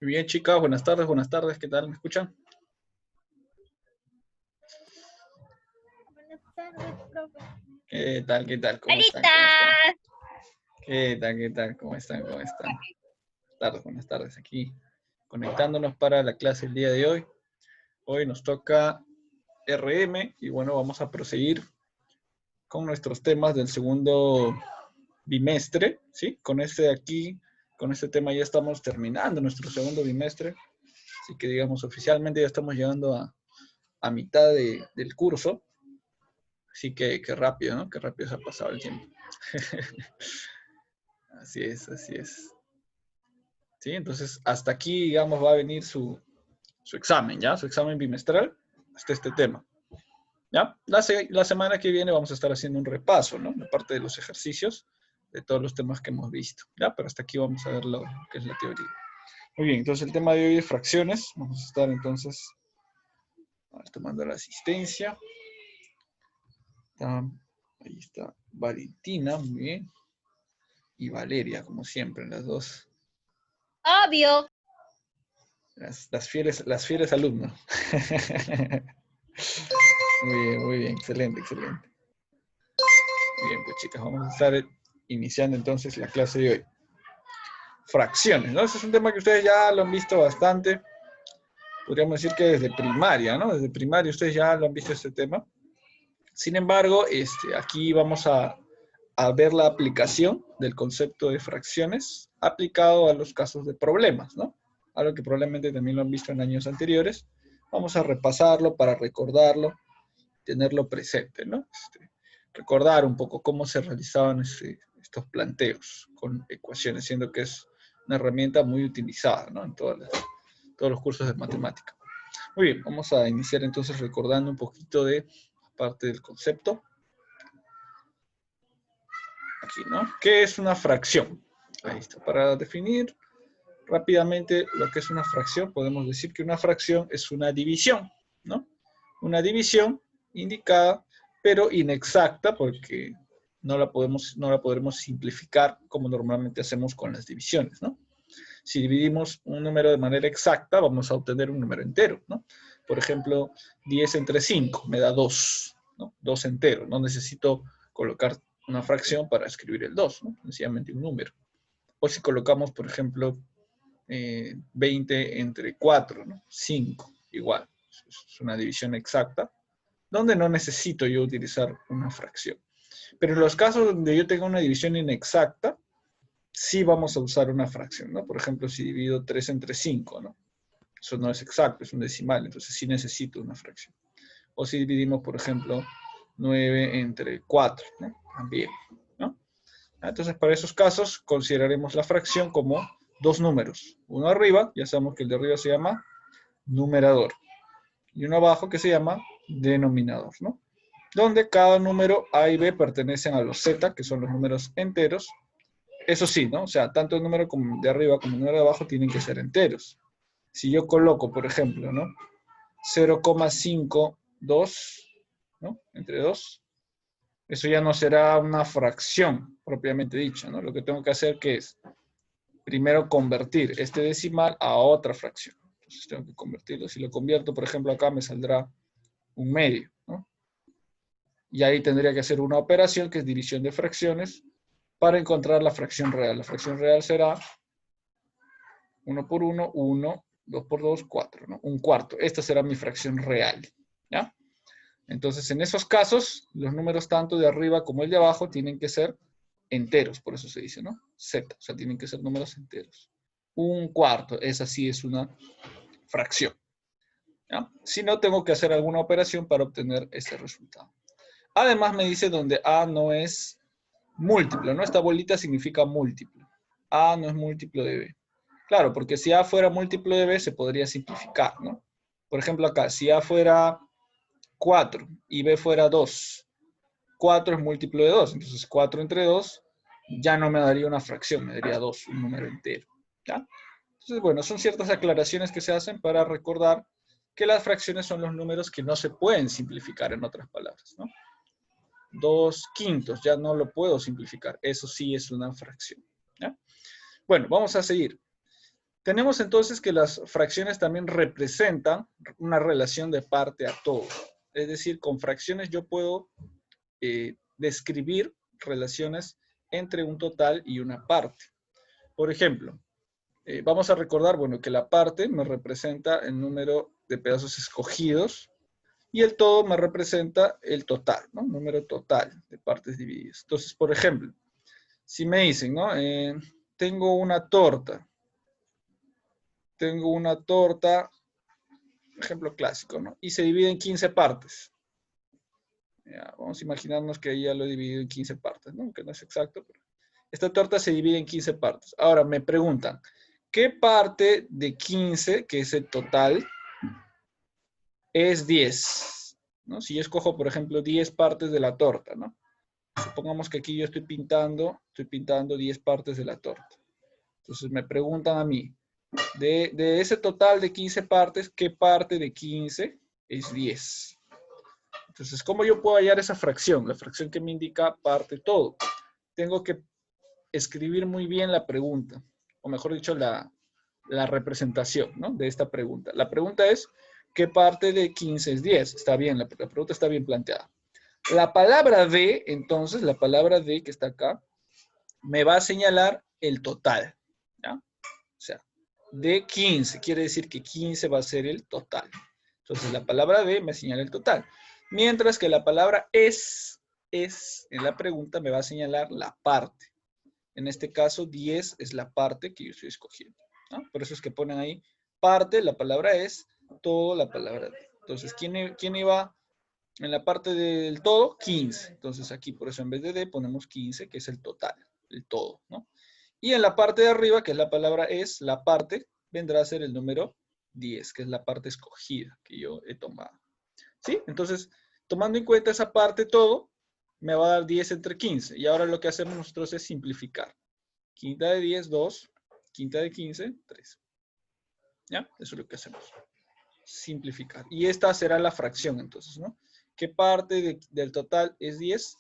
Muy bien, chicas, buenas tardes, ¿qué tal? ¿Me escuchan? Buenas tardes, profe. ¿Qué tal? ¿Cómo están? ¿Qué tal? ¿Cómo están? Buenas tardes, aquí conectándonos para la clase el día de hoy. Hoy nos toca RM y bueno, vamos a proseguir con nuestros temas del segundo bimestre, ¿sí? Con este tema ya estamos terminando nuestro segundo bimestre, así que digamos oficialmente ya estamos llegando a mitad del curso, así que rápido, ¿no? Qué rápido se ha pasado el tiempo. Así es. ¿Sí? Entonces, hasta aquí, digamos, va a venir su examen, ¿ya? Su examen bimestral, hasta este tema. ¿Ya? La semana que viene vamos a estar haciendo un repaso, ¿no? La parte de los ejercicios, de todos los temas que hemos visto, ¿ya? Pero hasta aquí vamos a ver lo que es la teoría. Muy bien, entonces el tema de hoy es fracciones. Vamos a estar entonces tomando la asistencia. Ahí está Valentina, muy bien. Y Valeria, como siempre, las dos. Obvio. Las fieles alumnas. Muy bien, excelente. Muy bien, pues chicas, vamos a estar iniciando entonces la clase de hoy. Fracciones, ¿no? Ese es un tema que ustedes ya lo han visto bastante. Podríamos decir que desde primaria, ¿no? Desde primaria ustedes ya lo han visto este tema. Sin embargo, aquí vamos a ver la aplicación del concepto de fracciones aplicado a los casos de problemas, ¿no? Algo que probablemente también lo han visto en años anteriores. Vamos a repasarlo para recordarlo tenerlo presente, ¿no? Recordar un poco cómo se realizaban estos planteos con ecuaciones, siendo que es una herramienta muy utilizada, ¿no? En todos los cursos de matemática. Muy bien, vamos a iniciar entonces recordando un poquito de parte del concepto. Aquí, ¿no? ¿Qué es una fracción? Ahí está. Para definir rápidamente lo que es una fracción, podemos decir que una fracción es una división, ¿no? Una división indicada, pero inexacta, porque no la podremos simplificar como normalmente hacemos con las divisiones, ¿no? Si dividimos un número de manera exacta, vamos a obtener un número entero, ¿no? Por ejemplo, 10 entre 5 me da 2, ¿no? 2 enteros. No necesito colocar una fracción para escribir el 2, ¿no? Sencillamente un número. O si colocamos, por ejemplo, 20 entre 4, ¿no? 5, igual. Es una división exacta, donde no necesito yo utilizar una fracción. Pero en los casos donde yo tenga una división inexacta, sí vamos a usar una fracción, ¿no? Por ejemplo, si divido 3 entre 5, ¿no? Eso no es exacto, es un decimal, entonces sí necesito una fracción. O si dividimos, por ejemplo, 9 entre 4, ¿no? También, ¿no? Entonces, para esos casos, consideraremos la fracción como dos números. Uno arriba, ya sabemos que el de arriba se llama numerador. Y uno abajo que se llama denominador, ¿no? Donde cada número A y B pertenecen a los Z, que son los números enteros. Eso sí, ¿no? O sea, tanto el número de arriba como el número de abajo tienen que ser enteros. Si yo coloco, por ejemplo, ¿no? 0,52, ¿no? Entre 2, eso ya no será una fracción propiamente dicha, ¿no? Lo que tengo que hacer que es primero convertir este decimal a otra fracción. Entonces tengo que convertirlo. Si lo convierto, por ejemplo, acá me saldrá un medio, ¿no? Y ahí tendría que hacer una operación que es división de fracciones para encontrar la fracción real. La fracción real será 1 por 1, 1, 2 por 2, 4, ¿no? Un cuarto. Esta será mi fracción real, ¿ya? Entonces, en esos casos, los números tanto de arriba como el de abajo tienen que ser enteros, por eso se dice, ¿no? Z, o sea, tienen que ser números enteros. Un cuarto, esa sí es una fracción, ¿ya? Si no, tengo que hacer alguna operación para obtener ese resultado. Además, me dice donde A no es múltiplo, ¿no? Esta bolita significa múltiplo. A no es múltiplo de B. Claro, porque si A fuera múltiplo de B, se podría simplificar, ¿no? Por ejemplo, acá, si A fuera 4 y B fuera 2, 4 es múltiplo de 2, entonces 4 entre 2 ya no me daría una fracción, me daría 2, un número entero, ¿ya? Entonces, bueno, son ciertas aclaraciones que se hacen para recordar que las fracciones son los números que no se pueden simplificar, en otras palabras, ¿no? 2 quintos, ya no lo puedo simplificar, eso sí es una fracción, ¿ya? Bueno, vamos a seguir. Tenemos entonces que las fracciones también representan una relación de parte a todo. Es decir, con fracciones yo puedo describir relaciones entre un total y una parte. Por ejemplo, vamos a recordar, bueno, que la parte me representa el número de pedazos escogidos y el todo me representa el total, ¿no? Número total de partes divididas. Entonces, por ejemplo, si me dicen, ¿no? Tengo una torta, ejemplo clásico, ¿no? Y se divide en 15 partes. Ya, vamos a imaginarnos que ya lo he dividido en 15 partes, ¿no? Que no es exacto, pero esta torta se divide en 15 partes. Ahora me preguntan, ¿qué parte de 15, que es el total, es 10? ¿No? Si yo escojo, por ejemplo, 10 partes de la torta, ¿no? Supongamos que aquí yo estoy pintando 10 partes de la torta. Entonces me preguntan a mí, de ese total de 15 partes, ¿qué parte de 15 es 10? Entonces, ¿cómo yo puedo hallar esa fracción? La fracción que me indica parte todo. Tengo que escribir muy bien la pregunta, o mejor dicho, la representación, ¿no? De esta pregunta. La pregunta es, ¿qué parte de 15 es 10? Está bien, la pregunta está bien planteada. La palabra de, entonces, la palabra de que está acá, me va a señalar el total, ¿ya? O sea, de 15, quiere decir que 15 va a ser el total. Entonces, la palabra de me señala el total. Mientras que la palabra es, en la pregunta me va a señalar la parte. En este caso, 10 es la parte que yo estoy escogiendo, ¿no? Por eso es que ponen ahí parte, la palabra es, todo, la palabra de. Entonces, ¿quién iba En la parte del todo, 15. Entonces aquí, por eso en vez de D ponemos 15, que es el total, el todo, ¿no? Y en la parte de arriba, que es la palabra es, la parte vendrá a ser el número 10, que es la parte escogida que yo he tomado. ¿Sí? Entonces, tomando en cuenta esa parte todo, me va a dar 10 entre 15. Y ahora lo que hacemos nosotros es simplificar. Quinta de 10, 2. Quinta de 15, 3. ¿Ya? Eso es lo que hacemos. Simplificar. Y esta será la fracción, entonces, ¿no? ¿Qué parte del total es 10?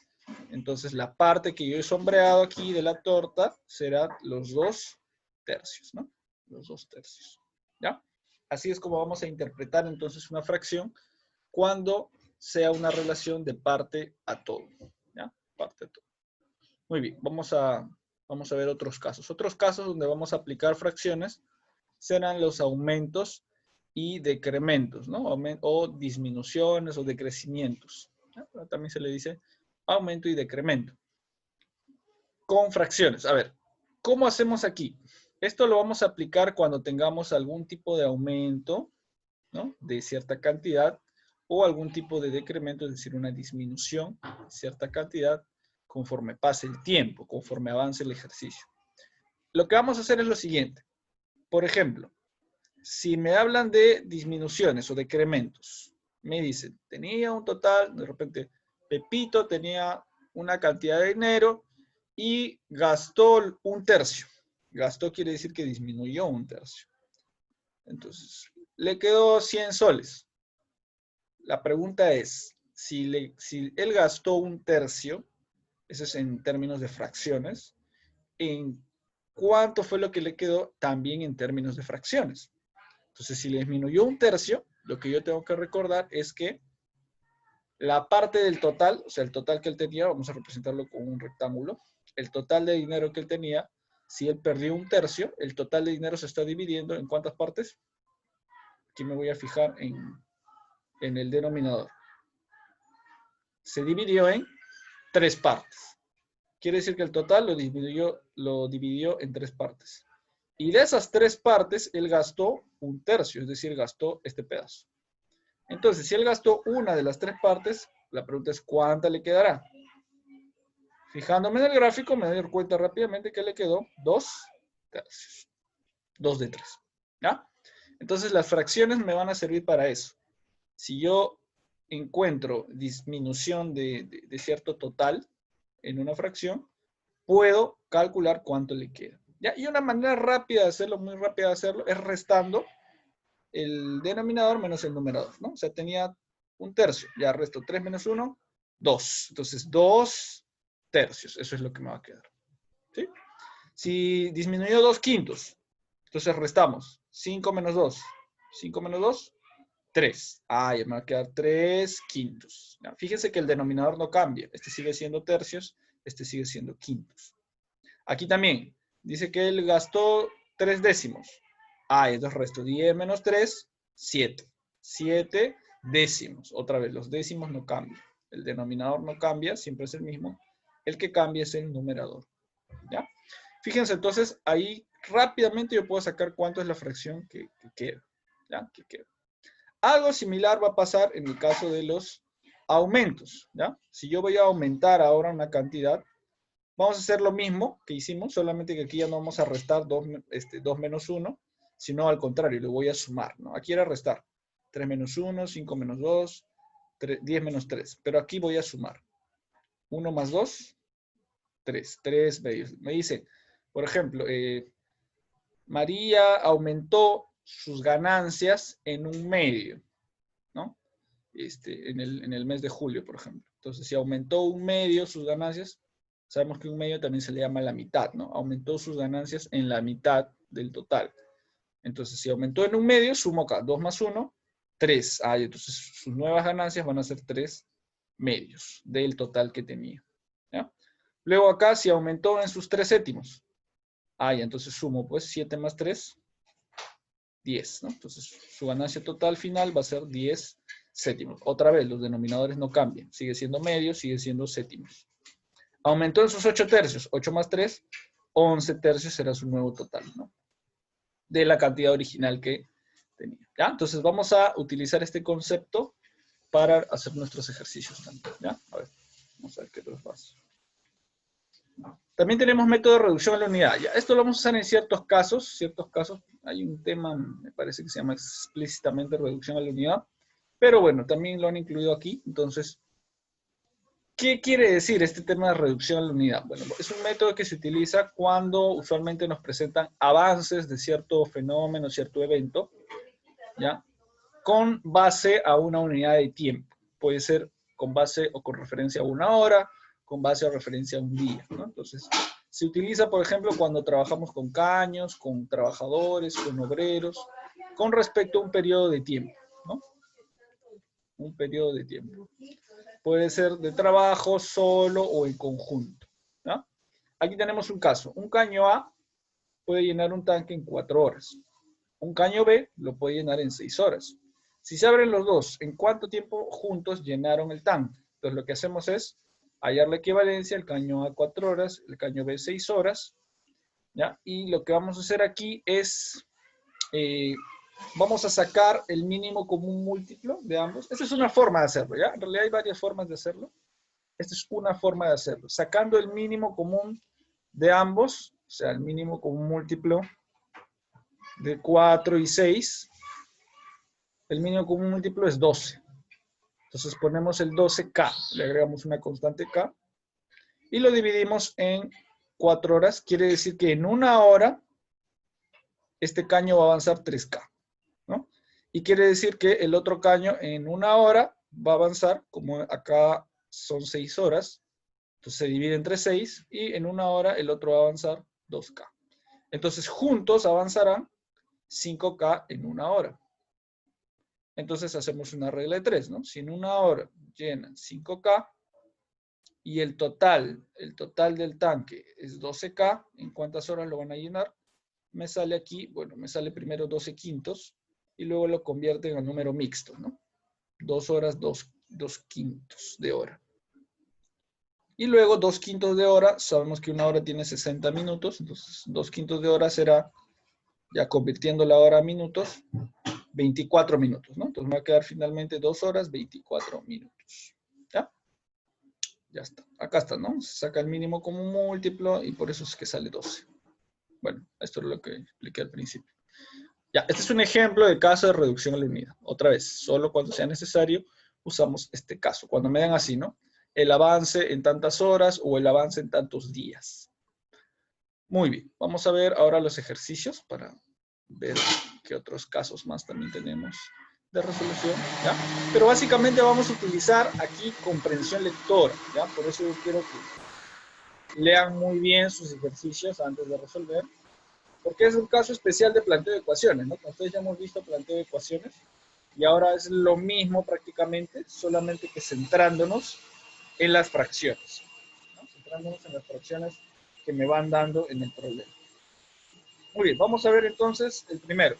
Entonces, la parte que yo he sombreado aquí de la torta será los 2 tercios, ¿no? Los 2 tercios. ¿Ya? Así es como vamos a interpretar entonces una fracción cuando sea una relación de parte a todo. ¿Ya? Parte a todo. Muy bien, vamos a ver otros casos. Otros casos donde vamos a aplicar fracciones serán los aumentos y decrementos, ¿no? O disminuciones o decrecimientos. ¿Ya? También se le dice aumento y decremento. Con fracciones. A ver, ¿cómo hacemos aquí? Esto lo vamos a aplicar cuando tengamos algún tipo de aumento, ¿no? De cierta cantidad o algún tipo de decremento, es decir, una disminución de cierta cantidad conforme pase el tiempo, conforme avance el ejercicio. Lo que vamos a hacer es lo siguiente. Por ejemplo, si me hablan de disminuciones o decrementos, me dicen, tenía un total, de repente, Pepito tenía una cantidad de dinero y gastó un tercio. Gastó quiere decir que disminuyó un tercio. Entonces, le quedó 100 soles. La pregunta es, si él gastó un tercio, eso es en términos de fracciones, ¿en cuánto fue lo que le quedó también en términos de fracciones? Entonces, si le disminuyó un tercio, lo que yo tengo que recordar es que la parte del total, o sea, el total que él tenía, vamos a representarlo con un rectángulo, el total de dinero que él tenía, si él perdió un tercio, el total de dinero se está dividiendo en ¿cuántas partes? Aquí me voy a fijar en el denominador. Se dividió en 3 partes. Quiere decir que el total lo dividió en 3 partes. Y de esas 3 partes, él gastó un tercio, es decir, gastó este pedazo. Entonces, si él gastó una de las 3 partes, la pregunta es ¿cuánta le quedará? Fijándome en el gráfico, me doy cuenta rápidamente que le quedó 2 tercios. 2 de 3. ¿Ya? Entonces, las fracciones me van a servir para eso. Si yo encuentro disminución de cierto total en una fracción, puedo calcular cuánto le queda. ¿Ya? Y una manera rápida de hacerlo, muy rápida de hacerlo, es restando el denominador menos el numerador, ¿no? O sea, tenía un tercio, ya resto 3 menos 1, 2. Entonces, 2 tercios, eso es lo que me va a quedar. ¿Sí? Si disminuyó 2 quintos, entonces restamos 5 menos 2. 5 menos 2, 3. Ah, ya me va a quedar 3 quintos. ¿Ya? Fíjense que el denominador no cambia. Este sigue siendo tercios, este sigue siendo quintos. Aquí también dice que él gastó 3 décimos. Ah, entonces resto 10 menos 3, 7. 7 décimos. Otra vez, los décimos no cambian. El denominador no cambia, siempre es el mismo. El que cambia es el numerador. ¿Ya? Fíjense, entonces, ahí rápidamente yo puedo sacar cuánto es la fracción que queda. ¿Ya? Que queda. Algo similar va a pasar en el caso de los aumentos. ¿Ya? Si yo voy a aumentar ahora una cantidad, vamos a hacer lo mismo que hicimos, solamente que aquí ya no vamos a restar 2 menos 1, sino al contrario, lo voy a sumar, ¿no? Aquí era restar. 3 menos 1, 5 menos 2, 10 menos 3. Pero aquí voy a sumar. 1 más 2, 3. 3 medios. Me dice, por ejemplo, María aumentó sus ganancias en un medio, ¿no? En el mes de julio, por ejemplo. Entonces, si aumentó un medio sus ganancias, sabemos que un medio también se le llama la mitad, ¿no? Aumentó sus ganancias en la mitad del total. Entonces, si aumentó en un medio, sumo acá. 2 más 1, 3. Ah, entonces sus nuevas ganancias van a ser 3 medios del total que tenía. ¿Ya? Luego acá, si aumentó en sus 3 séptimos. Ah, ya, entonces sumo, pues, 7 más 3, 10, ¿no? Entonces, su ganancia total final va a ser 10 séptimos. Otra vez, los denominadores no cambian. Sigue siendo medio, sigue siendo séptimos. Aumentó en sus 8 tercios. 8 más 3, 11 tercios será su nuevo total, ¿no? De la cantidad original que tenía. ¿Ya? Entonces, vamos a utilizar este concepto para hacer nuestros ejercicios también, ¿ya? A ver, vamos a ver qué otros pasos. También tenemos método de reducción a la unidad. Ya, esto lo vamos a usar en ciertos casos. Hay un tema, me parece que se llama explícitamente reducción a la unidad. Pero bueno, también lo han incluido aquí. Entonces, ¿qué quiere decir este tema de reducción a la unidad? Bueno, es un método que se utiliza cuando usualmente nos presentan avances de cierto fenómeno, cierto evento, ¿ya? Con base a una unidad de tiempo. Puede ser con base o con referencia a una hora, con base o referencia a un día, ¿no? Entonces, se utiliza, por ejemplo, cuando trabajamos con caños, con trabajadores, con obreros, con respecto a un periodo de tiempo, ¿no? Un periodo de tiempo. Puede ser de trabajo, solo o en conjunto, ¿no? Aquí tenemos un caso. Un caño A puede llenar un tanque en 4 horas. Un caño B lo puede llenar en 6 horas. Si se abren los dos, ¿en cuánto tiempo juntos llenaron el tanque? Entonces lo que hacemos es hallar la equivalencia, el caño A 4 horas, el caño B 6 horas, ¿ya? Y lo que vamos a hacer aquí es, vamos a sacar el mínimo común múltiplo de ambos. Esta es una forma de hacerlo, ¿ya? En realidad hay varias formas de hacerlo. Esta es una forma de hacerlo. Sacando el mínimo común de ambos, o sea, el mínimo común múltiplo de 4 y 6, el mínimo común múltiplo es 12. Entonces ponemos el 12K, le agregamos una constante K, y lo dividimos en 4 horas. Quiere decir que en una hora, este caño va a avanzar 3K, ¿no? Y quiere decir que el otro caño en una hora va a avanzar, como acá son 6 horas, entonces se divide entre 6, y en una hora el otro va a avanzar 2K. Entonces juntos avanzarán 5K en una hora. Entonces hacemos una regla de 3, ¿no? Si en una hora llenan 5K y el total del tanque es 12K, ¿en cuántas horas lo van a llenar? Me sale aquí, bueno, me sale primero 12 quintos y luego lo convierten a número mixto, ¿no? 2 horas, 2 quintos de hora. Y luego 2 quintos de hora, sabemos que una hora tiene 60 minutos, entonces 2 quintos de hora será, ya convirtiendo la hora a minutos, 24 minutos, ¿no? Entonces me va a quedar finalmente 2 horas, 24 minutos. ¿Ya? Ya está. Acá está, ¿no? Se saca el mínimo común múltiplo y por eso es que sale 12. Bueno, esto es lo que expliqué al principio. Ya, este es un ejemplo de caso de reducción a la unidad. Otra vez, solo cuando sea necesario usamos este caso. Cuando me dan así, ¿no? El avance en tantas horas o el avance en tantos días. Muy bien. Vamos a ver ahora los ejercicios para ver qué otros casos más también tenemos de resolución, ¿ya? Pero básicamente vamos a utilizar aquí comprensión lectora, ¿ya? Por eso yo quiero que lean muy bien sus ejercicios antes de resolver, porque es un caso especial de planteo de ecuaciones, ¿no? Como ustedes ya hemos visto planteo de ecuaciones, y ahora es lo mismo prácticamente, solamente que centrándonos en las fracciones, ¿no? Centrándonos en las fracciones que me van dando en el problema. Muy bien, vamos a ver entonces el primero.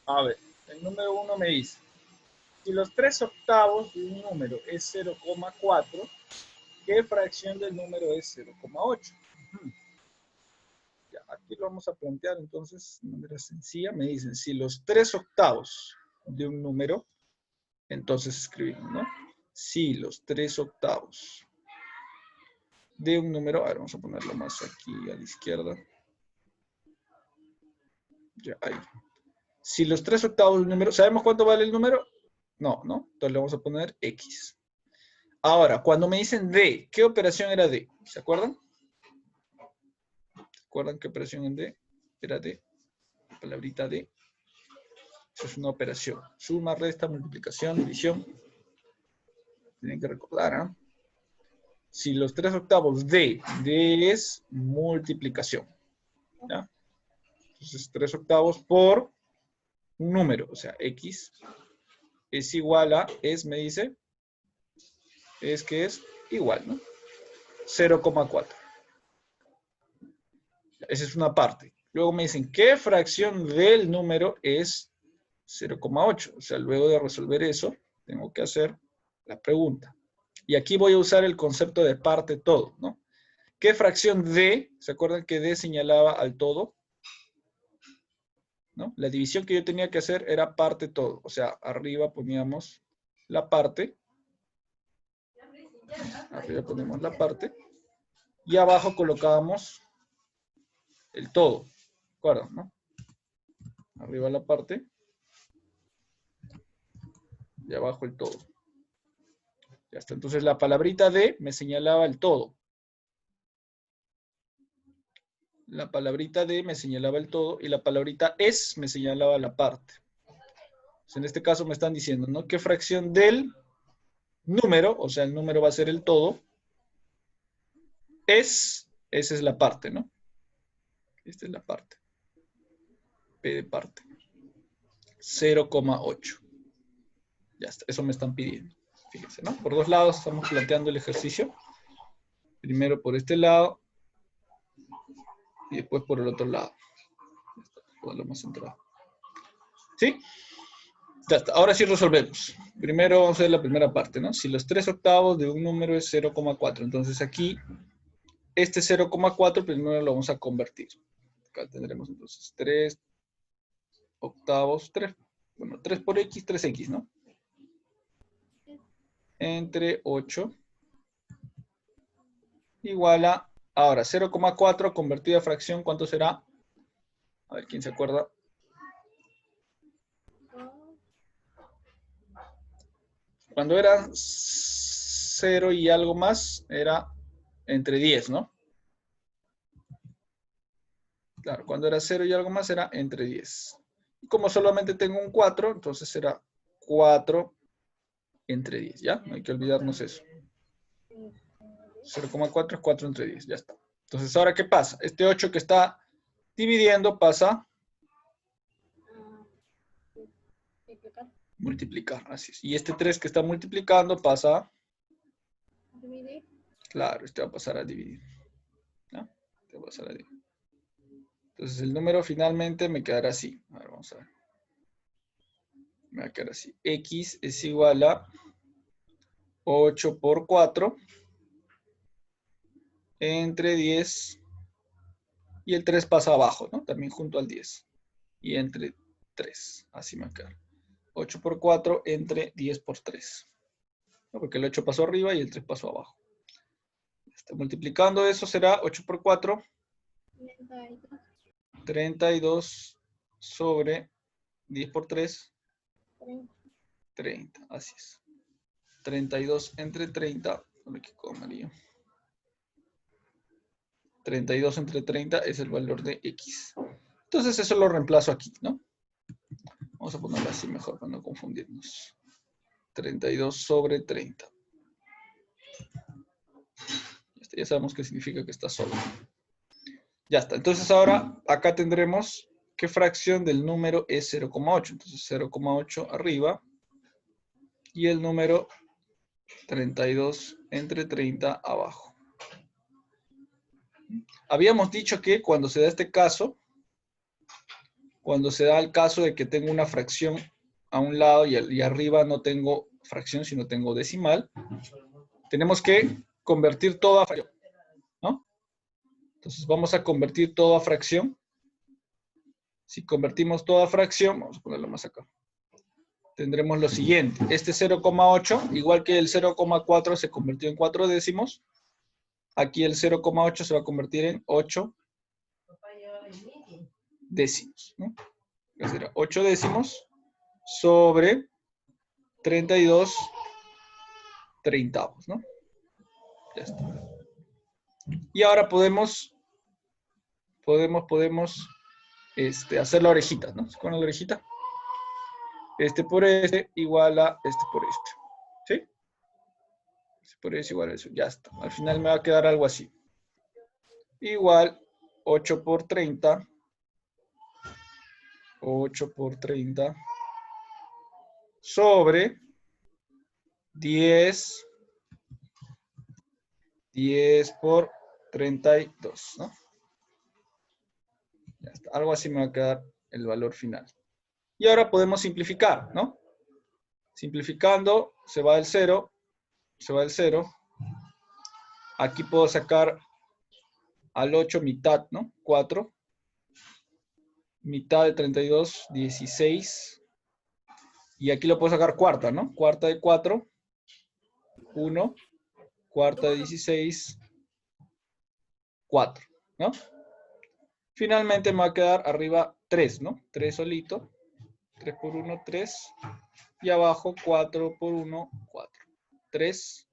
A ver, el número 1 me dice, si los 3 octavos de un número es 0,4, ¿qué fracción del número es 0,8? Ya, aquí lo vamos a plantear entonces de manera sencilla. Me dicen, si los 3 octavos de un número, entonces escribimos, ¿no? Si los 3 octavos de un número, a ver, vamos a ponerlo más aquí a la izquierda. Ya, ahí. Si los 3 octavos de un número, ¿sabemos cuánto vale el número? No, ¿no? Entonces le vamos a poner X. Ahora, cuando me dicen D, ¿qué operación era D? ¿Se acuerdan? ¿Se acuerdan qué operación en D? Era D. La palabrita D. Eso es una operación. Suma, resta, multiplicación, división. Tienen que recordar, ¿ah? Si los 3 octavos D es multiplicación, ¿ya? Entonces 3 octavos por un número, o sea, X es igual a, me dice, es que es igual, ¿no? 0,4. Esa es una parte. Luego me dicen, ¿qué fracción del número es 0,8? O sea, luego de resolver eso, tengo que hacer la pregunta. Y aquí voy a usar el concepto de parte todo, ¿no? ¿Qué fracción de? ¿Se acuerdan que D señalaba al todo? ¿No? La división que yo tenía que hacer era parte todo. O sea, arriba poníamos la parte. Arriba ponemos la parte. Y abajo colocábamos el todo. ¿De acuerdo? ¿No? Arriba la parte. Y abajo el todo. Ya está. Entonces la palabrita de me señalaba el todo. La palabrita de me señalaba el todo y la palabrita es me señalaba la parte. Entonces, en este caso me están diciendo, ¿no? ¿Qué fracción del número, o sea, el número va a ser el todo, esa es la parte, ¿no? Esta es la parte. P de parte. 0,8. Ya está, eso me están pidiendo. Fíjense, ¿no? Por dos lados estamos planteando el ejercicio. Primero por este lado y después por el otro lado. Lo más centrado. ¿Sí? Ya está. Ahora sí resolvemos. Primero vamos a ver la primera parte, ¿no? Si los 3/8 de un número es 0,4, entonces aquí este 0,4 primero lo vamos a convertir. Acá tendremos entonces 3/8, 3. Bueno, 3 por x, 3x, ¿no? Entre 8 igual a, ahora, 0,4 convertido a fracción, ¿cuánto será? A ver, ¿quién se acuerda? Cuando era 0 y algo más, era entre 10, ¿no? Claro, cuando era 0 y algo más, era entre 10. Y como solamente tengo un 4, entonces será 4 entre 10, ¿ya? No hay que olvidarnos eso. 0,4 es 4 entre 10, ya está. Entonces, ¿ahora qué pasa? Este 8 que está dividiendo pasa multiplicar, así es. Y este 3 que está multiplicando pasa, claro, este va a pasar a dividir. ¿Ya? Este va a pasar a dividir. Entonces, el número finalmente me quedará así. A ver, vamos a ver. Me va a quedar así. X es igual a 8 por 4 entre 10 y el 3 pasa abajo, ¿no? También junto al 10. Y entre 3, así me va a quedar. 8 por 4 entre 10 por 3. ¿No? Porque el 8 pasó arriba y el 3 pasó abajo. Multiplicando eso será 8 por 4. 32 sobre 10 por 3. 30, así es. 32 entre 30. Aquí comería. 32 entre 30 es el valor de X. Entonces eso lo reemplazo aquí, ¿no? Vamos a ponerlo así mejor para no confundirnos. 32 sobre 30. Ya sabemos qué significa que está solo. Ya está. Entonces ahora acá tendremos qué fracción del número es 0,8. Entonces 0,8 arriba. Y el número 32 entre 30 abajo. Habíamos dicho que cuando se da este caso, cuando se da el caso de que tengo una fracción a un lado y arriba no tengo fracción, sino tengo decimal, tenemos que convertir todo a fracción, ¿no? Entonces vamos a convertir todo a fracción. Si convertimos todo a fracción, vamos a ponerlo más acá, tendremos lo siguiente. Este 0,8, igual que el 0,4 se convirtió en 4 décimos, aquí el 0,8 se va a convertir en 8 décimos, ¿no? Que será 8 décimos sobre 32 treintavos, ¿no? Ya está. Y ahora podemos hacer la orejita, ¿no? ¿Se acuerdan la orejita? Este por este igual a este por este. ¿Sí? Este por este igual a eso. Ya está. Al final me va a quedar algo así. Igual 8 por 30. 8 por 30 sobre 10 por 32, ¿no? Ya está. Algo así me va a quedar el valor final. Y ahora podemos simplificar, ¿no? Simplificando, se va el 0, se va el 0. Aquí puedo sacar al 8 mitad, ¿no? 4. Mitad de 32, 16. Y aquí lo puedo sacar cuarta, ¿no? Cuarta de 4, 1, cuarta de 16, 4, ¿no? Finalmente me va a quedar arriba 3, ¿no? 3 solito. 3 por 1, 3. Y abajo 4 por 1, 4. 3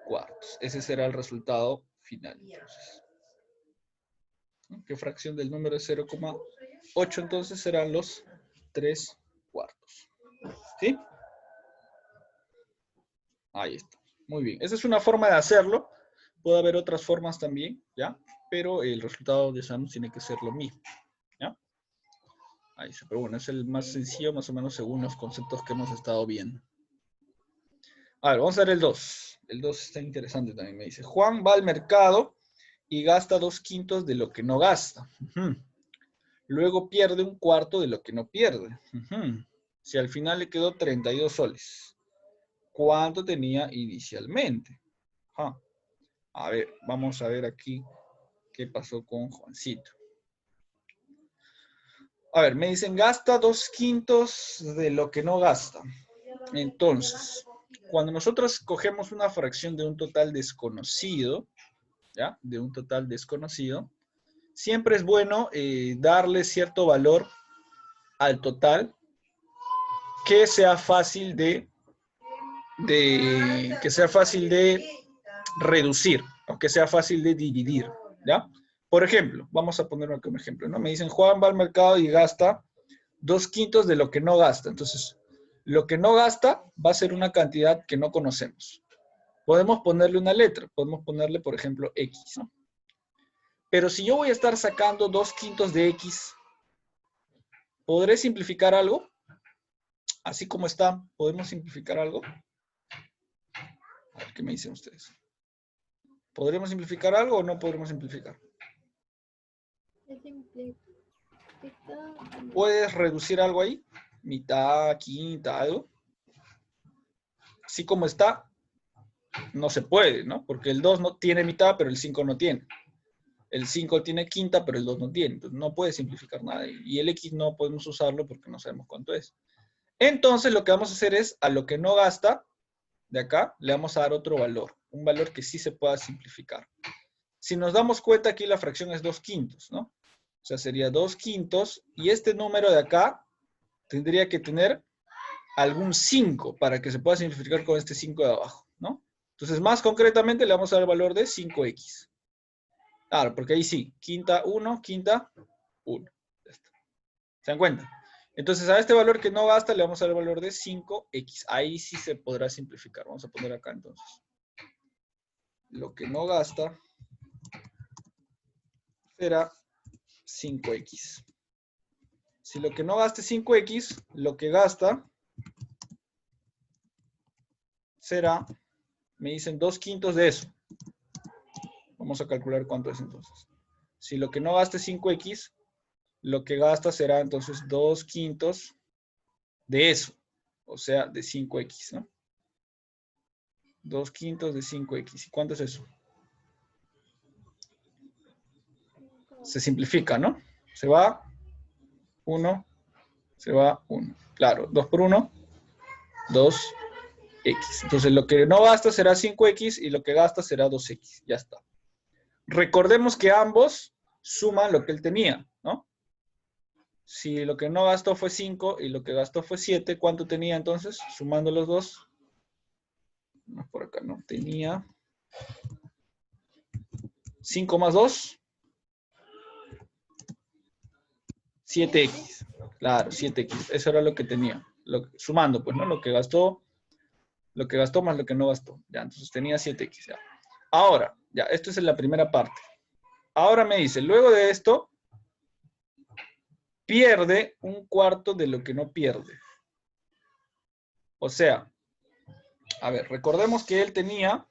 cuartos. Ese será el resultado final. Entonces, ¿qué fracción del número es 0,8? Entonces serán los 3 cuartos. ¿Sí? Ahí está. Muy bien. Esa es una forma de hacerlo. Puede haber otras formas también, ¿ya? Pero el resultado de Samus tiene que ser lo mismo, ¿ya? Ahí está. Pero bueno, es el más sencillo, más o menos según los conceptos que hemos estado viendo. A ver, vamos a ver el 2. El 2 está interesante también, me dice. Juan va al mercado y gasta 2/5 de lo que no gasta. Luego pierde 1/4 de lo que no pierde. Si al final le quedó 32 soles, ¿cuánto tenía inicialmente? A ver, vamos a ver aquí qué pasó con Juancito. A ver, me dicen gasta 2/5 de lo que no gasta. Entonces, cuando nosotros cogemos una fracción de un total desconocido, ¿ya? De un total desconocido, siempre es bueno darle cierto valor al total que sea fácil de reducir, o que sea fácil de dividir, ¿ya? Por ejemplo, vamos a poner aquí un ejemplo, ¿no? Me dicen, Juan va al mercado y gasta 2/5 de lo que no gasta. Entonces, lo que no gasta va a ser una cantidad que no conocemos. Podemos ponerle una letra, podemos ponerle, por ejemplo, X, ¿no? Pero si yo voy a estar sacando 2/5 de X, ¿podré simplificar algo? Así como está, ¿podemos simplificar algo? A ver, ¿qué me dicen ustedes? ¿Podremos simplificar algo o no podremos simplificar? ¿Puedes reducir algo ahí? Mitad, quinta, algo. Así como está, no se puede, ¿no? Porque el 2 no tiene mitad, pero el 5 no tiene. El 5 tiene quinta, pero el 2 no tiene. Entonces no puede simplificar nada. Y el X no podemos usarlo porque no sabemos cuánto es. Entonces lo que vamos a hacer es, a lo que no gasta, de acá, le vamos a dar otro valor. Un valor que sí se pueda simplificar. Si nos damos cuenta, aquí la fracción es 2/5, ¿no? O sea, sería 2/5. Y este número de acá tendría que tener algún 5 para que se pueda simplificar con este 5 de abajo, ¿no? Entonces, más concretamente, le vamos a dar el valor de 5x. Claro, porque ahí sí, quinta 1, quinta 1. ¿Se dan cuenta? Entonces, a este valor que no gasta, le vamos a dar el valor de 5x. Ahí sí se podrá simplificar. Vamos a poner acá entonces. Lo que no gasta será 5x. Si lo que no gasta es 5x, lo que gasta será, me dicen 2/5 de eso. Vamos a calcular cuánto es entonces. Si lo que no gasta es 5x, lo que gasta será entonces 2/5 de eso. O sea, de 5x, ¿no? 2/5 de 5x. ¿Y cuánto es eso? Se simplifica, ¿no? Se va 1, se va 1. Claro, 2 por 1, 2x. Entonces lo que no gasta será 5x y lo que gasta será 2x. Ya está. Recordemos que ambos suman lo que él tenía, ¿no? Si lo que no gastó fue 5 y lo que gastó fue 7, ¿cuánto tenía entonces? Sumando los dos. No, por acá no. Tenía 5 más 2. 7x. Claro, 7x. Eso era lo que tenía. Sumando, pues, ¿no? Lo que gastó más lo que no gastó. Ya, entonces tenía 7x. Ya. Ahora, ya, esto es en la primera parte. Ahora me dice, luego de esto, pierde 1/4 de lo que no pierde. O sea, a ver, recordemos que él tenía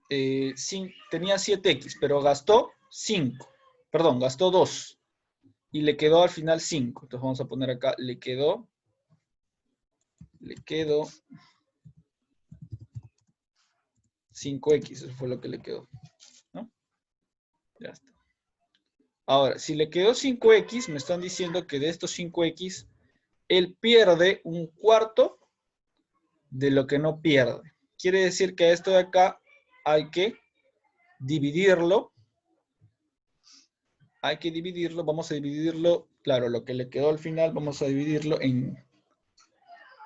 7x, pero gastó 5. Perdón, gastó 2. Y le quedó al final 5. Entonces vamos a poner acá, le quedó 5x. Eso fue lo que le quedó, ¿no? Ya está. Ahora, si le quedó 5x, me están diciendo que de estos 5x, él pierde un cuarto de lo que no pierde. Quiere decir que a esto de acá hay que dividirlo. Hay que dividirlo, vamos a dividirlo, claro, lo que le quedó al final, vamos a dividirlo en,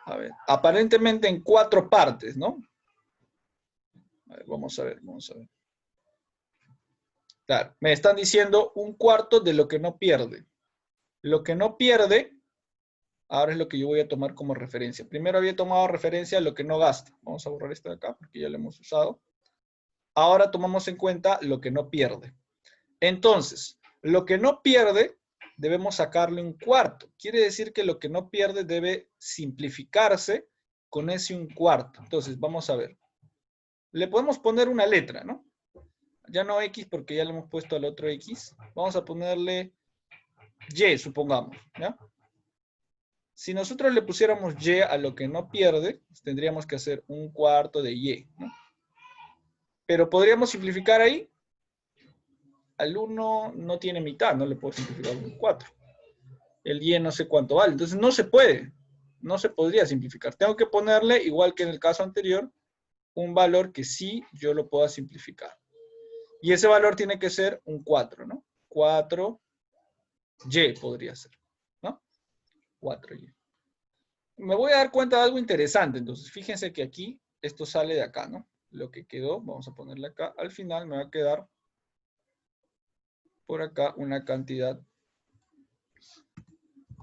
a ver, aparentemente en 4 partes, ¿no? A ver, vamos a ver. Claro, me están diciendo un cuarto de lo que no pierde. Lo que no pierde, ahora es lo que yo voy a tomar como referencia. Primero había tomado referencia a lo que no gasta. Vamos a borrar esto de acá porque ya lo hemos usado. Ahora tomamos en cuenta lo que no pierde. Entonces, lo que no pierde, debemos sacarle un cuarto. Quiere decir que lo que no pierde debe simplificarse con ese un cuarto. Entonces, vamos a ver. Le podemos poner una letra, ¿no? Ya no X porque ya le hemos puesto al otro X. Vamos a ponerle Y, supongamos, ¿ya? Si nosotros le pusiéramos Y a lo que no pierde, pues tendríamos que hacer un cuarto de Y, ¿no? Pero podríamos simplificar ahí. Al 1 no tiene mitad, no le puedo simplificar un 4. El Y no sé cuánto vale, entonces no se puede. No se podría simplificar. Tengo que ponerle, igual que en el caso anterior, un valor que sí yo lo pueda simplificar. Y ese valor tiene que ser un 4, ¿no? 4Y podría ser, ¿no? 4Y. Me voy a dar cuenta de algo interesante, entonces fíjense que aquí, esto sale de acá, ¿no? Lo que quedó, vamos a ponerle acá, al final me va a quedar por acá una cantidad,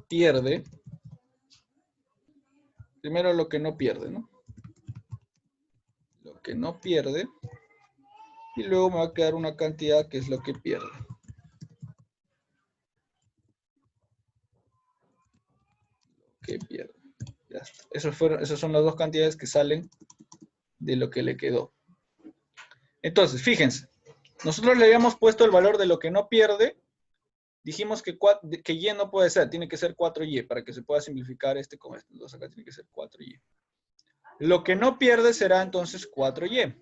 pierde, primero lo que no pierde, ¿no? Lo que no pierde, y luego me va a quedar una cantidad que es lo que pierde. Que pierde. Ya está. Esas son las dos cantidades que salen de lo que le quedó. Entonces, fíjense, nosotros le habíamos puesto el valor de lo que no pierde, dijimos que Y no puede ser, tiene que ser 4Y para que se pueda simplificar este con este. Entonces acá tiene que ser 4Y. Lo que no pierde será entonces 4Y.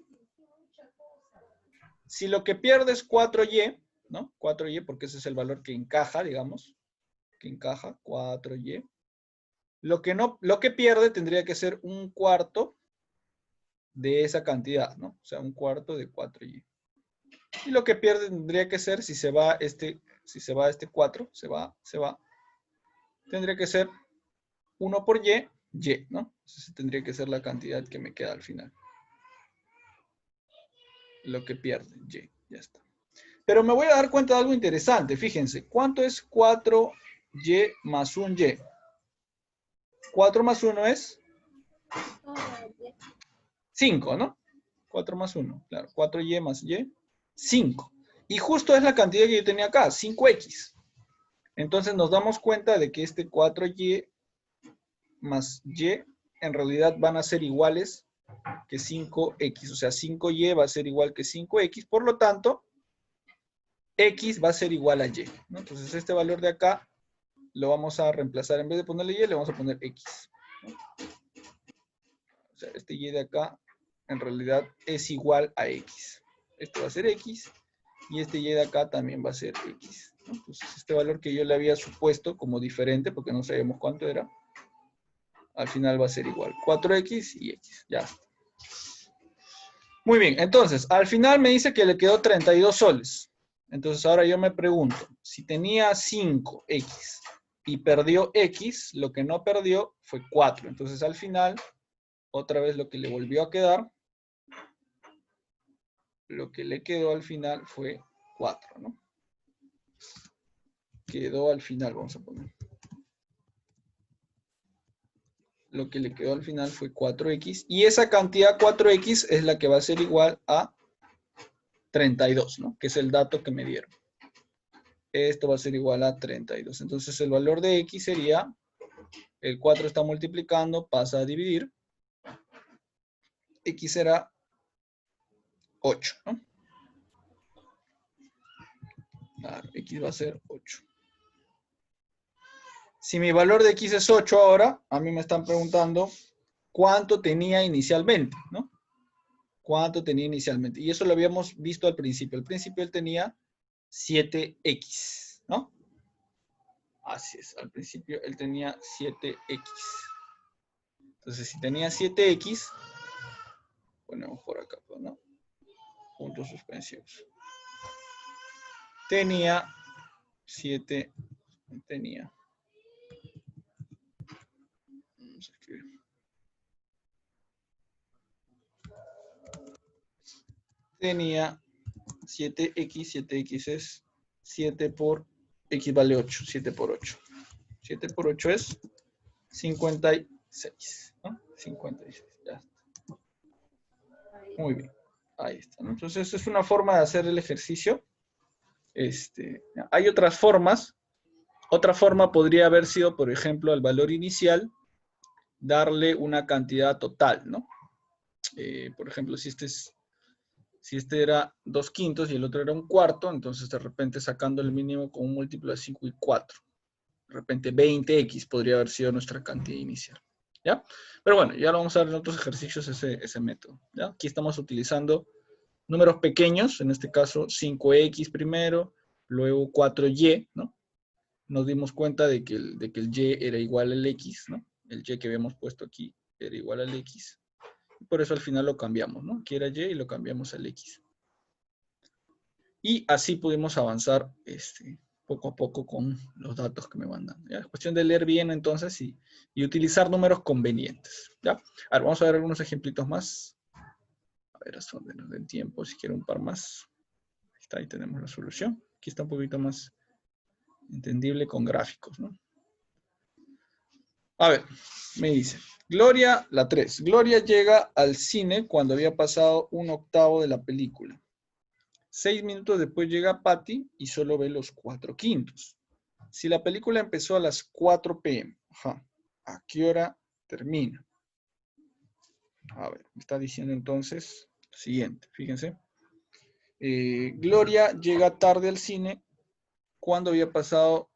Si lo que pierde es 4Y, ¿no? 4Y, porque ese es el valor que encaja, digamos, que encaja, 4Y. Lo que pierde tendría que ser un cuarto de esa cantidad, ¿no? O sea, un cuarto de 4Y. Y lo que pierde tendría que ser, si se va este 4, se va, tendría que ser 1 por Y, ¿no? Entonces tendría que ser la cantidad que me queda al final. Lo que pierde, Y, ya está. Pero me voy a dar cuenta de algo interesante, fíjense, ¿cuánto es 4Y más 1Y? 4 más 1 es 5, ¿no? 4 más 1, claro, 4Y más Y, 5. Y justo es la cantidad que yo tenía acá, 5X. Entonces nos damos cuenta de que este 4Y más Y en realidad van a ser iguales que 5X. O sea, 5Y va a ser igual que 5X. Por lo tanto, X va a ser igual a Y, ¿no? Entonces este valor de acá lo vamos a reemplazar. En vez de ponerle Y, le vamos a poner X, ¿no? O sea, este Y de acá en realidad es igual a X. Este va a ser X y este Y de acá también va a ser X, ¿no? Entonces este valor que yo le había supuesto como diferente, porque no sabíamos cuánto era, al final va a ser igual. 4X y X, ya está. Muy bien, entonces, al final me dice que le quedó 32 soles. Entonces ahora yo me pregunto, si tenía 5X y perdió X, lo que no perdió fue 4. Entonces al final, otra vez lo que le volvió a quedar, lo que le quedó al final fue 4, ¿no? Quedó al final, vamos a poner. Lo que le quedó al final fue 4X. Y esa cantidad 4X es la que va a ser igual a 32, ¿no? Que es el dato que me dieron. Esto va a ser igual a 32. Entonces el valor de X sería, el 4 está multiplicando, pasa a dividir. X será 8, ¿no? Claro, X va a ser 8. Si mi valor de X es 8 ahora, a mí me están preguntando cuánto tenía inicialmente, ¿no? ¿Cuánto tenía inicialmente? Y eso lo habíamos visto al principio. Al principio él tenía 7X, ¿no? Así es, al principio él tenía 7x. Entonces, si tenía 7x, ponemos por acá, ¿no? Puntos suspensivos. Tenía 7, tenía. Vamos a escribir. Tenía 7x, 7x es 7 por x vale 8, 7 por 8. 7 por 8 es 56, ¿no? 56, ya está. Muy bien, ahí está, ¿no? Entonces, es una forma de hacer el ejercicio. Hay otras formas. Otra forma podría haber sido, por ejemplo, al valor inicial, darle una cantidad total, ¿no? Por ejemplo, si este era 2/5 y el otro era 1/4, entonces de repente sacando el mínimo con un múltiplo de 5 y 4. De repente 20x podría haber sido nuestra cantidad inicial, ¿ya? Pero bueno, ya lo vamos a ver en otros ejercicios ese método, ¿ya? Aquí estamos utilizando números pequeños, en este caso 5x primero, luego 4y, ¿no? Nos dimos cuenta de que el y era igual al x, ¿no? El y que habíamos puesto aquí era igual al x. Por eso al final lo cambiamos, ¿no? Aquí era y y lo cambiamos al x. Y así pudimos avanzar poco a poco con los datos que me van dando. ¿Ya? Es cuestión de leer bien entonces y utilizar números convenientes. ¿Ya? A ver, vamos a ver algunos ejemplitos más. A ver, hasta donde nos den tiempo, si quiero un par más. Ahí está, ahí tenemos la solución. Aquí está un poquito más entendible con gráficos, ¿no? A ver, me dice, Gloria, la 3. Gloria llega al cine cuando había pasado 1/8 de la película. 6 minutos después llega Patty y solo ve los 4/5. Si la película empezó a las 4 p.m., ¿a qué hora termina? A ver, me está diciendo entonces lo siguiente, fíjense. Gloria llega tarde al cine cuando había pasado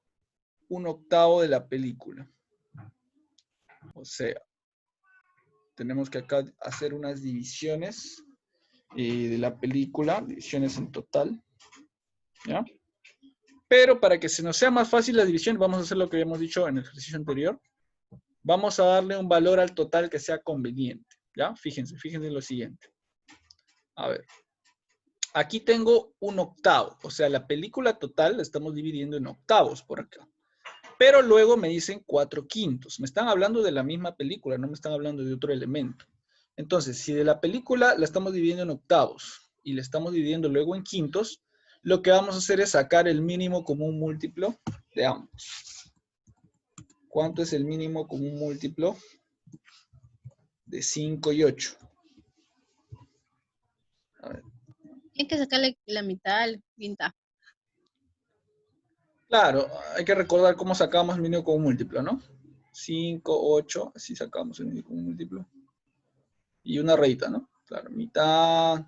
1/8 de la película. O sea, tenemos que acá hacer unas divisiones de la película, divisiones en total, ¿ya? Pero para que se nos sea más fácil la división, vamos a hacer lo que habíamos dicho en el ejercicio anterior. Vamos a darle un valor al total que sea conveniente, ¿ya? Fíjense en lo siguiente. A ver. Aquí tengo 1/8, o sea, la película total la estamos dividiendo en octavos por acá. Pero luego me dicen 4/5. Me están hablando de la misma película, no me están hablando de otro elemento. Entonces, si de la película la estamos dividiendo en octavos y la estamos dividiendo luego en quintos, lo que vamos a hacer es sacar el mínimo común múltiplo de ambos. ¿Cuánto es el mínimo común múltiplo de 5 y 8? A ver. Tienes que sacarle la mitad al quinta. Claro, hay que recordar cómo sacamos el mínimo común múltiplo, ¿no? 5, 8, así sacamos el mínimo común múltiplo. Y una rayita, ¿no? Claro, mitad,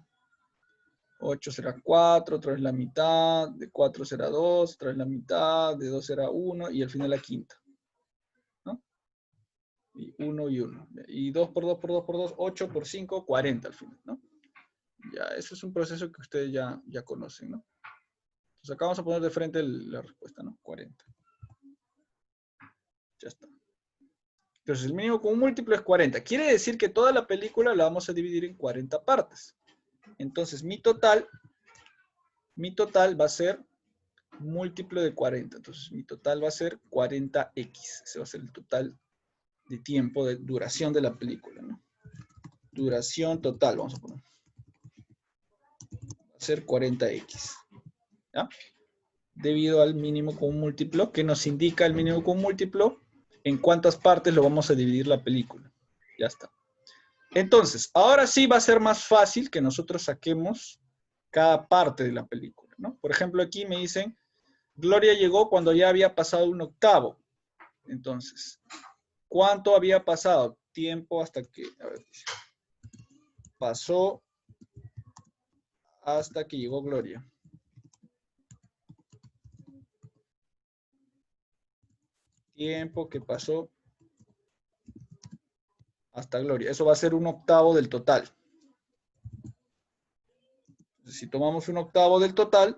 8 será 4, otra vez la mitad, de 4 será 2, otra vez la mitad, de 2 será 1, y al final la quinta, ¿no? Y 1 y 1. Y 2 por 2 por 2 por 2, 8 por 5, 40 al final, ¿no? Ya, eso es un proceso que ustedes ya conocen, ¿no? Entonces acá vamos a poner de frente la respuesta, ¿no? 40. Ya está. Entonces el mínimo común múltiplo es 40. Quiere decir que toda la película la vamos a dividir en 40 partes. Entonces mi total va a ser múltiplo de 40. Entonces mi total va a ser 40x. Ese va a ser el total de tiempo, de duración de la película, ¿no? Duración total, vamos a poner. Va a ser 40x. ¿Ya? Debido al mínimo común múltiplo, que nos indica el mínimo común múltiplo en cuántas partes lo vamos a dividir la película. Ya está. Entonces, ahora sí va a ser más fácil que nosotros saquemos cada parte de la película, ¿no? Por ejemplo, aquí me dicen, Gloria llegó cuando ya había pasado 1/8. Entonces, ¿cuánto había pasado? Tiempo hasta que, a ver, pasó hasta que llegó Gloria. Tiempo que pasó hasta Gloria. Eso va a ser 1/8 del total. Entonces, si tomamos 1/8 del total,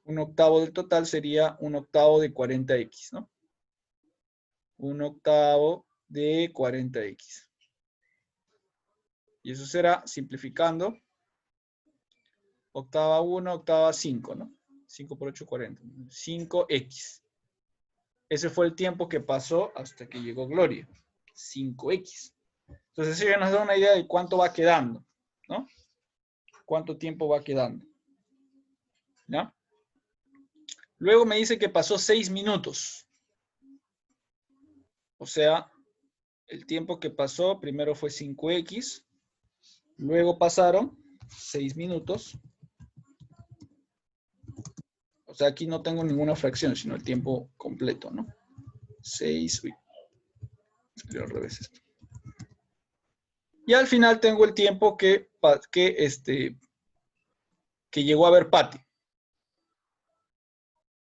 Un octavo del total sería un octavo de 40x, ¿no? Un octavo de 40x. Y eso será, simplificando, octava 1, octava 5, ¿no? 5 por 8, 40. 5x. Ese fue el tiempo que pasó hasta que llegó Gloria. 5x. Entonces eso ya nos da una idea de cuánto va quedando, ¿no? Cuánto tiempo va quedando. ¿Ya? Luego me dice que pasó 6 minutos. O sea, el tiempo que pasó primero fue 5x. Luego pasaron 6 minutos. O sea, aquí no tengo ninguna fracción, sino el tiempo completo, ¿no? 6, uy, escribo al revés esto. Y al final tengo el tiempo que llegó a ver Patty.